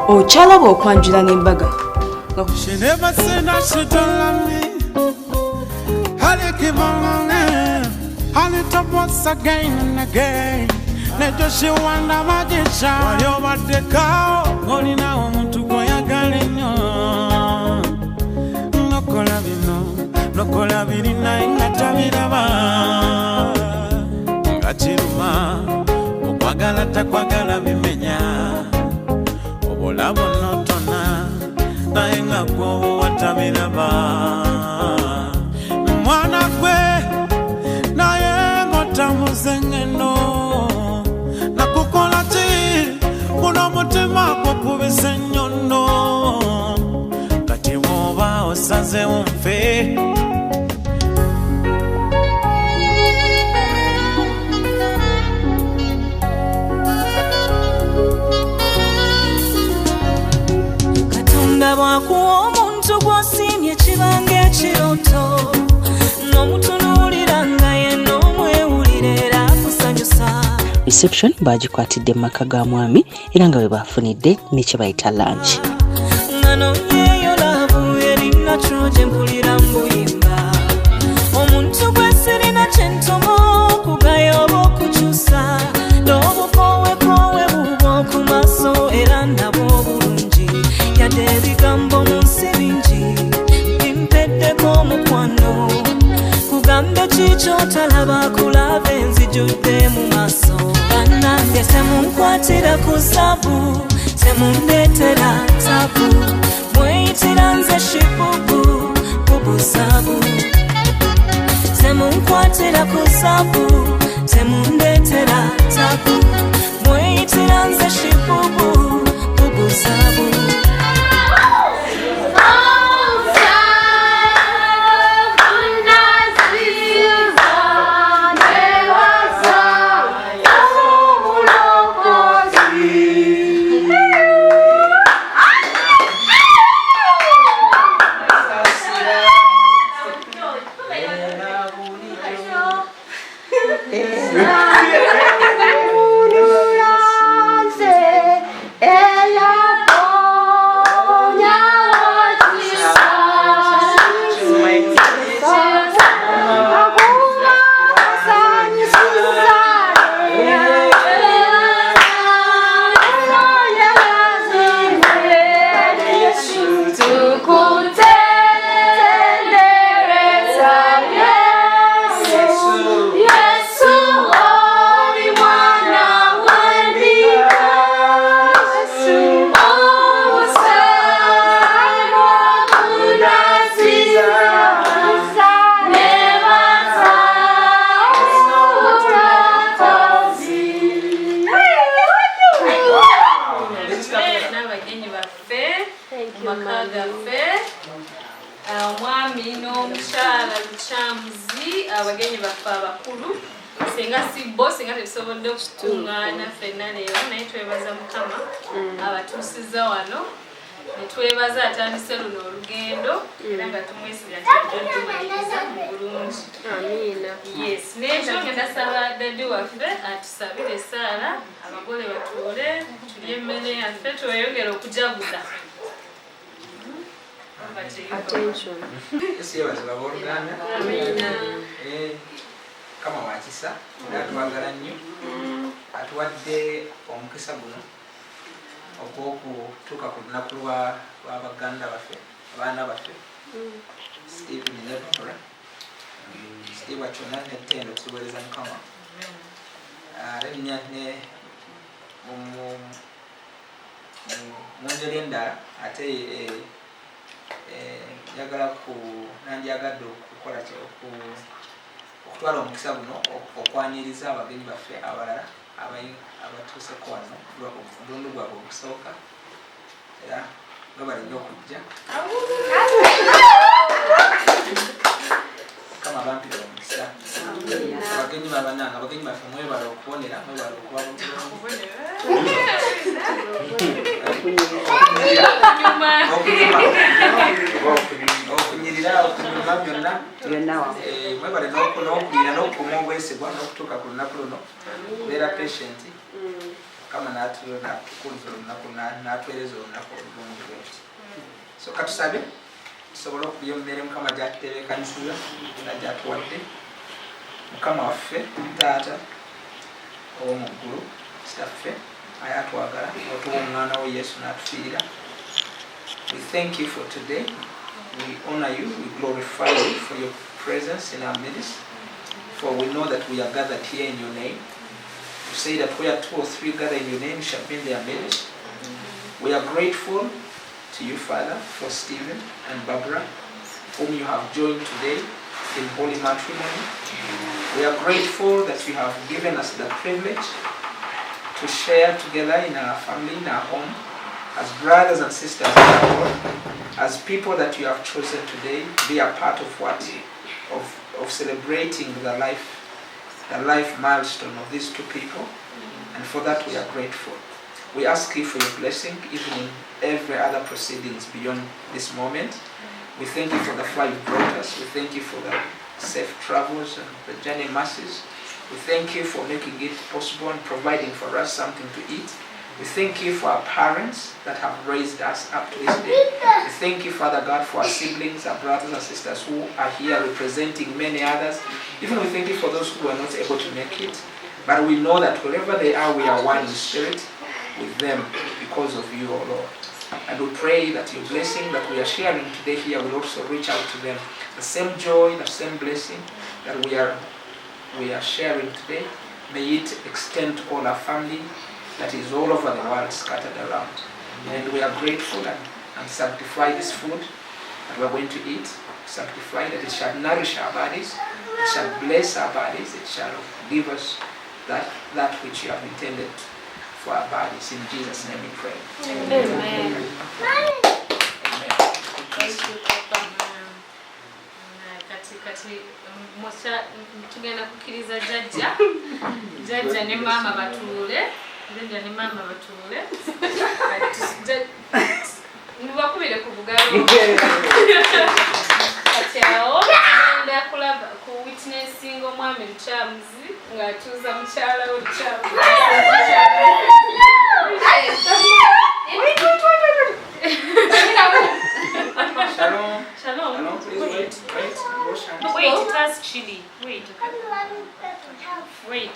Ochalaba okwanjula n'embaga. She never said that she don't love me. I'll keep on I'll it up once again and again. Nejo she wanda magisha. Wayo bateka oli na omuntu goyagala nnyo. Nokola bino, nokola birina ingata biraba. Ngachiruma, okwagala takwagala bimenya. Obolabo notona, naye nga gwowo watabiraba. Mwana gwe, naye ngotamuzengeno. Nakukola ti, kuno mutima gwokubisa ennyono. Kati bw'oba osaze wunfe. Katonda bw'akuwa omuntu gw'osiimye kibanga ekirooto. N'omutunuulira nga yenna omwewulira era akusanyusa. Reception bagikwatidde mu maka ga mwami era nga bwe bafunidde n'ekye bayita lunch. Ngano yeyo laavu eringa troje mpulira mbuyimba. Omuntu gwe sirina kyentomo okugaya oba okukyusa. N'obukooweekoowe bubwo ku maaso era nabwo bulungi. Yadde ebigambo mu nsi bingi bimpeddeko omukwano. Kugambe kiky'otalaba kulaba enzijjudde mu maaso. Bannange temunkwatira ku zaabu, temundeetera taabu. Mweyitira nze shibubu, bubuzaabu. Temunkwatira ku zaabu, temundeetera taabu. Mweyitira nze shibubu, bubuzaabu. Abagenyi baffe abakulu singa si boss singa tebisobodde okutungaana ffenna leero naye twebaza Mukama abatuusiza wano ne twebaza atandise luno olugendo era nga tumwesiga ntitumaliza mu bulungi. Amiina. Yes, n'ekyo ngenda saba dadi waffe atusabire essaala abagole batuule tulye emmere yaffe tweyongere okujaguza. Attention. Amiina. Kama wakisa twagala nnyo atuwadde omukisa guno ogw'okutuuka ku lunaku lw'abaganda baffe abaana baffe Steve ne Barbra. Steve akyonna n'ettendo tuweereza Mukama. Alinnya ne mu ngeri endala ate nandyagadde okukola okutwala omukisa guno okwaniriza abagenyi baffe abalala abatuuseko wano omulundi gwabwe ogusooka era nga balinnya okujja Kama bampira omukisa abagenyi babananga abagenyi baffe mwebala okubonera mwebala okuba okunyirira okunyuma byonna mwebale n'okulira n'okukuma obwesigwa n'okutuuka ku lunaku luno beera patient kama natukuliza olunaku natuweereza olunaku olulungi bweti. So katusabe tusobole okuba emmere Mukama gyatutebeekanisiza era gyatuwadde. Mukama waffe taata ow'omu ggulu kitaffe aye atwagala otuwa omwana we Yesu n'atufiirira. We thank you for today. We honor you. We glorify you for your presence in our midst. For we know that we are gathered here in your name. You say that where 2 or 3 gather in your name, you shall be in their midst. We are grateful to you, Father, for Stephen and Barbra, whom you have joined today in holy matrimony. We are grateful that you have given us the privilege to share together in our family, in our home, as brothers and sisters in our Lord, as people that you have chosen today to be a part of of celebrating the life milestone of these 2 people, and for that we are grateful. We ask you for your blessing even in every other proceedings beyond this moment. We thank you for the far you brought us. We thank you for the safe travels and the journey masses. We thank you for making it possible and providing for us something to eat. We thank you for our parents that have raised us up to this day. We thank you, Father God, for our siblings, our brothers and sisters who are here representing many others. Even we thank you for those who were not able to make it. But we know that wherever they are, we are one in spirit with them because of you, O Lord. And we pray that your blessing that we are sharing today here will also reach out to them. The same joy, the same blessing that we are sharing today, may it extend to all our family that is all over the world scattered around. And we are grateful and sanctify this food that we are going to eat. Sanctify that it shall nourish our bodies, it shall bless our bodies, it shall give us that which you have intended for our bodies. In Jesus' name we pray. Amen. Thank you, Papa. Kati tugenda kukkiriza jjajja ne maama batuule. Jjajja ne maama batuule. Nibakubire ku bugalo. Kati awo tugenda kulaba ku witnessing omwami mukyamuzi ng'atuuza mukyala we Shalom. Shalom. Please wait. Wait, it has chili. Wait. Wait.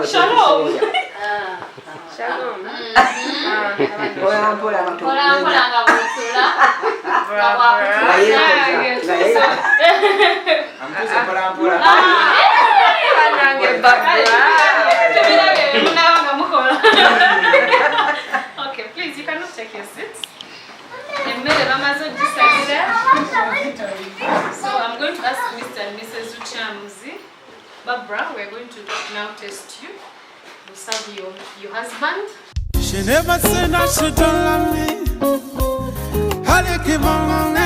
Shalom. Shalom. Okay, please, you cannot take your seats. So I'm going to ask Mr. and Mrs. Uchamuzi. Barbra, we're going to now test you. We'll serve your husband. She never said that she don't love me. I'll keep on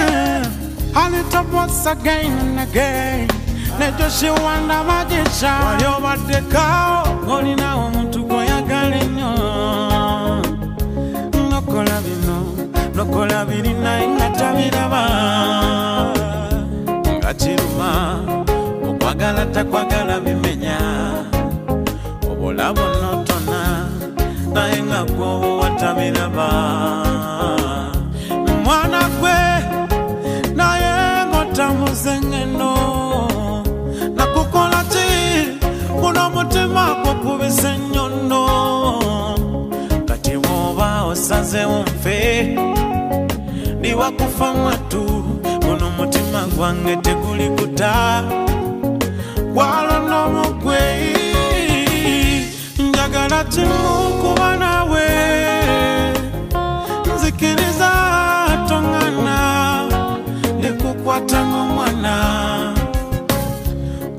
I'll it up once again and again. Nejo she wanda magisha. Wayo badeka ngoni na omuntu goyagala nnyo. Nokola bino, nokola birina ingatabiraba. Ngachiruma, okwagala takwagala bimenya. Obolabo notona, naye nga gwo watabiraba. Mwana gwe naye ngotamuzengeno. Nakukola ti kuno mutima gwo kubisa ennyono. Kati bw'oba osaze wumfe ndiwa kufa mwatu kuno mutima gwange teguli kuta wala n'omugwe njagala kimu kuba nawe nzikiriza tongana ndikukwata ng'omwana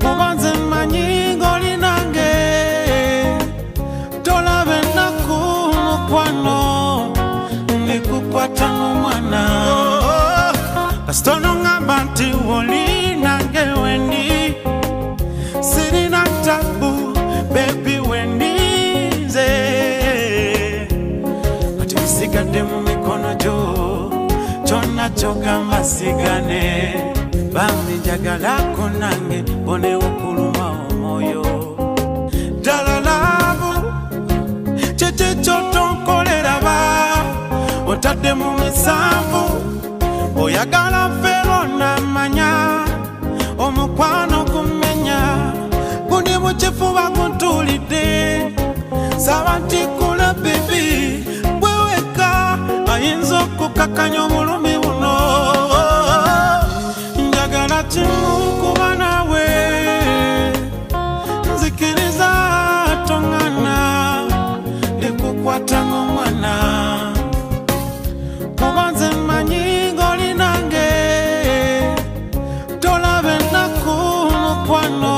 kuba nze mmanyi ng'oli nange tolabe ennaku mukwano ndikukwata ng'omwana kasita n'ongamba nti oli nange wendi sirina tabu baby wendi nze kati bisigadde mu mikono kyonna kyogamba sigane bambi njagalako nange bone okuluma omwoyo ddala laavu kyekyo kyotonkolera ba otadde mu misanvu oyagala fero namanya omukwano kumenya gundi mukifuba guntulidde saba ntikula bebi bweweka ayinza okukakanya obulumi buno njagala kimu kuba nawe nzikiriza tongana ndikukwata ng'omwana kuba nze mmanyi ng'oli nange tolabe ennaku mukwano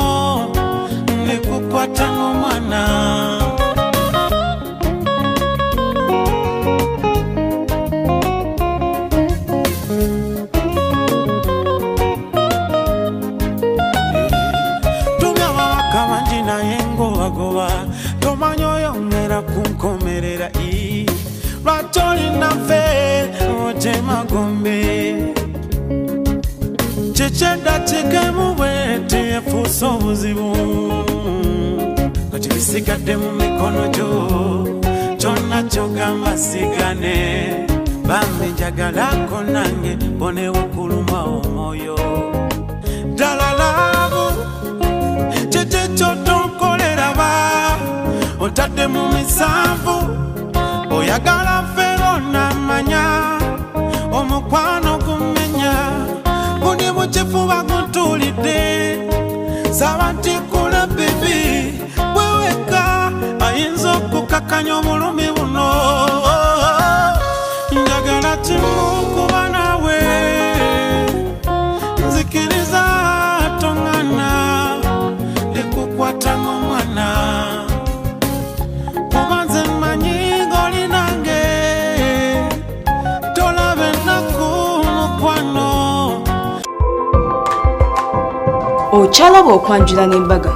ndikukwata ng'omwana tomanyi oyongera kunkomerera lwatolinafe otemagombe kyekyeddakiikemu bwete efuusa obuzibu kati bisigadde mu mikono gyo kyonna kyogamba sigane bambi njagalako nange bonewo kuluma omwoyo ddala laavu kyekyo kyotonkolera ba otadde mu misanvu oyagala fero namanya omukwano gumenya gundi mukifuba guntulidde saba ntikula bebi bweweka ayinza okukakanya obulumi buno njagala kimu kuba nawe nzikiriza tongana ndikukwata ng'omwana kuba nze mmanyi ng'oli nange tolabe ennaku mukwano Okyalaba okwanjula n'embaga.